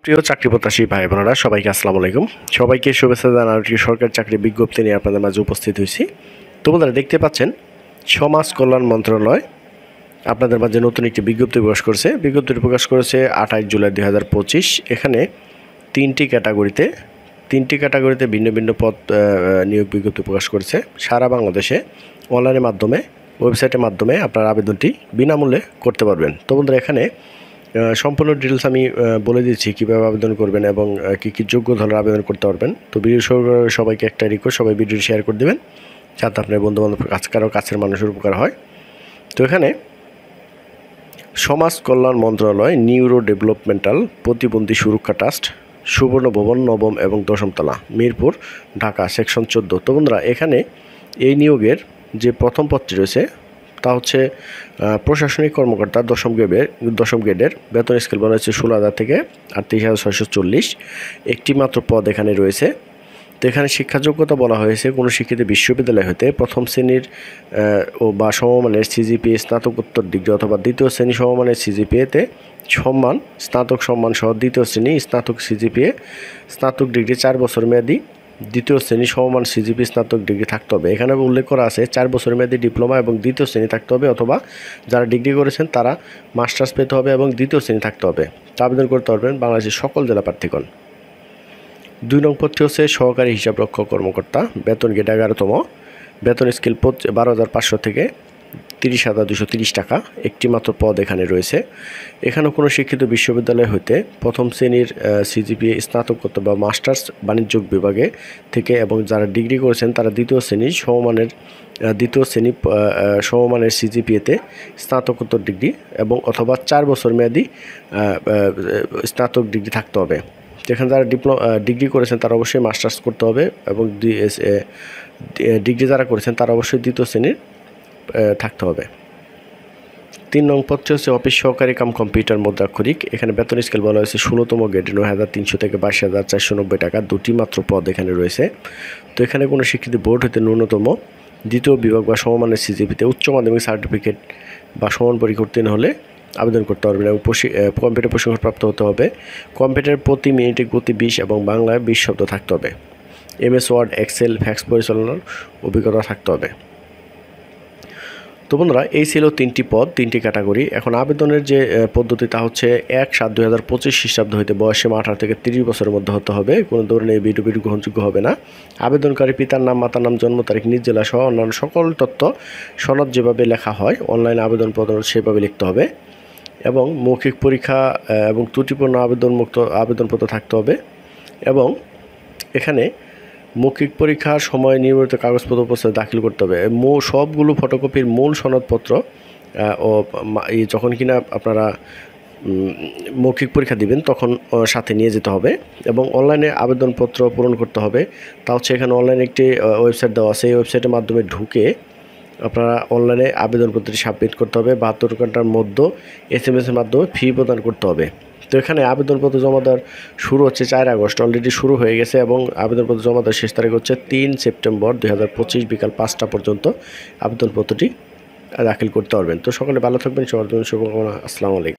প্রিয় চাকরি প্রত্যাশী ভাই বোনেরা সবাইকে আসসালামু আলাইকুম। সবাইকে শুভেচ্ছা জানাচ্ছি। সরকারি চাকরি বিজ্ঞপ্তি নিয়ে আপনাদের মাঝে উপস্থিত হয়েছি। তো বন্ধুরা, দেখতে পাচ্ছেন সমাজ কল্যাণ মন্ত্রণালয় আপনাদের মাঝে নতুন একটি বিজ্ঞপ্তি প্রকাশ করেছে। বিজ্ঞপ্তিটি প্রকাশ করেছে 28 জুলাই 2025। এখানে তিনটি ক্যাটাগরিতে ভিন্ন ভিন্ন পদ নিয়োগ বিজ্ঞপ্তি প্রকাশ করেছে। সারা বাংলাদেশে অনলাইনের মাধ্যমে, ওয়েবসাইটের মাধ্যমে আপনার আবেদনটি বিনামূল্যে করতে পারবেন। তো বন্ধুরা, এখানে সম্পূর্ণ ডিটেলস আমি বলে দিচ্ছি কীভাবে আবেদন করবেন এবং কী কী যোগ্যতা হলে আবেদন করতে পারবেন। তো ভিডিও সবাইকে একটা রিকোয়েস্ট, সবাই ভিডিওটি শেয়ার করে দেবেন যাতে আপনার বন্ধুবান্ধব কাছের মানুষের উপকার হয়। তো এখানে সমাজ কল্যাণ মন্ত্রণালয় নিউরো ডেভেলপমেন্টাল প্রতিবন্ধী সুরক্ষা ট্রাস্ট, সুবর্ণ ভবন, 9ম এবং 10ম তলা, মিরপুর, ঢাকা, সেকশন 14। তো বন্ধুরা, এখানে এই নিয়োগের যে প্রথম পদটি রয়েছে তা হচ্ছে প্রশাসনিক কর্মকর্তা 10ম গ্রেডের। বেতন স্কেল বলা হচ্ছে 16,000 থেকে 38,640। একটি মাত্র পদ এখানে রয়েছে। তো এখানে শিক্ষাযোগ্যতা বলা হয়েছে কোনো শিক্ষিত বিশ্ববিদ্যালয় হতে প্রথম শ্রেণীর বা সমমানের সিজিপিএ স্নাতকোত্তর ডিগ্রি অথবা দ্বিতীয় শ্রেণী সমমানের সিজিপিএতে সম্মান, স্নাতক সম্মান সহ দ্বিতীয় শ্রেণী স্নাতক সিজিপিএ স্নাতক ডিগ্রি 4 বছর মেয়াদী দ্বিতীয় শ্রেণী সমমান সিজিপি স্নাতক ডিগ্রি থাকতে হবে। এখানে উল্লেখ করা আছে 4 বছর মেয়াদী ডিপ্লোমা এবং দ্বিতীয় শ্রেণী থাকতে হবে, অথবা যারা ডিগ্রি করেছেন তারা মাস্টার্স পেতে হবে এবং দ্বিতীয় শ্রেণী থাকতে হবে। আবেদন করতে পারবেন বাংলাদেশের সকল জেলা প্রার্থীগণ। 2 নং পদটি হচ্ছে সহকারী হিসাবরক্ষক কর্মকর্তা, বেতন গেট 11তম, বেতন স্কেল 12,500 থেকে 30,230 টাকা। একটি মাত্র পদ এখানে রয়েছে। এখানেও কোনো শিক্ষিত বিশ্ববিদ্যালয় হতে প্রথম শ্রেণীর সিজিপিএ স্নাতকোত্তর বা মাস্টার্স বাণিজ্য বিভাগে থেকে এবং যারা ডিগ্রি করেছেন তারা দ্বিতীয় শ্রেণী সমমানের সিজিপিএতে স্নাতকোত্তর ডিগ্রি এবং অথবা 4 বছর মেয়াদী স্নাতক ডিগ্রি থাকতে হবে। যেখানে যারা ডিগ্রি করেছেন তারা অবশ্যই মাস্টার্স করতে হবে এবং ডিগ্রি যারা করেছেন তারা অবশ্যই দ্বিতীয় শ্রেণীর থাকতে হবে। 3 নং পদটি হচ্ছে অফিস সহকারী কাম কম্পিউটার মুদ্রাক্ষরিক। এখানে বেতন স্কেল বলা হয়েছে 16তম গ্রেডে 9,300 থেকে 22,490 টাকা। 2টি মাত্র পদ এখানে রয়েছে। তো এখানে কোনো স্বীকৃত বোর্ড হতে ন্যূনতম দ্বিতীয় বিভাগ বা সমমানের সিজিপিতে উচ্চ মাধ্যমিক সার্টিফিকেট বা সমান পরীক্ষা উত্তীর্ণ হলে আবেদন করতে পারবেন এবং কম্পিউটার প্রশিক্ষণপ্রাপ্ত হতে হবে। কম্পিউটার প্রতি মিনিটে গতি 20 এবং বাংলায় 20 শব্দ থাকতে হবে। MS ওয়ার্ড, এক্সেল, ফ্যাক্স পরিচালনার অভিজ্ঞতা থাকতে হবে। তো বন্ধুরা, এই ছিল 3টি পদ, 3টি ক্যাটাগরি। এখন আবেদনের যে পদ্ধতি তা হচ্ছে 1/7/2025 খ্রিস্টাব্দ হইতে বয়সসীমা 18 থেকে 30 বছরের মধ্যে হতে হবে। কোনো ধরনের ভিডিও গ্রহণযোগ্য হবে না। আবেদনকারী পিতার নাম, মাতার নাম, জন্ম তারিখ, নিজ জেলা সহ অন্যান্য সকল তথ্য সনদ যেভাবে লেখা হয় অনলাইনে আবেদনপত্র সেভাবে লিখতে হবে এবং মৌখিক পরীক্ষা এবং ত্রুটিপূর্ণ আবেদনপত্র থাকতে হবে। এবং এখানে মৌখিক পরীক্ষার সময় নির্ধারিত কাগজপত্র উপস্থিত দাখিল করতে হবে। সবগুলো ফটোকপির মূল সনদপত্র যখন কিনা আপনারা মৌখিক পরীক্ষা দিবেন তখন সাথে নিয়ে যেতে হবে এবং অনলাইনে আবেদনপত্র পূরণ করতে হবে। তা হচ্ছে এখানে অনলাইনে একটি ওয়েবসাইট দেওয়া আছে। এই ওয়েবসাইটের মাধ্যমে ঢুকে আপনারা অনলাইনে আবেদনপত্রটি সাবমিট করতে হবে। 72 ঘন্টার মধ্যে SMS এর মাধ্যমে ফি প্রদান করতে হবে। তো এখানে আবেদনপত্র জমা দেওয়ার শুরু হচ্ছে 4 আগস্ট, অলরেডি শুরু হয়ে গেছে এবং আবেদনপত্র জমা দেওয়ার শেষ তারিখ হচ্ছে 3 সেপ্টেম্বর 2025 বিকাল 5টা পর্যন্ত আবেদনপত্রটি দাখিল করতে পারবেন। তো সকলে ভালো থাকবেন, সবার জন্য শুভকামনা। আসসালামু আলাইকুম।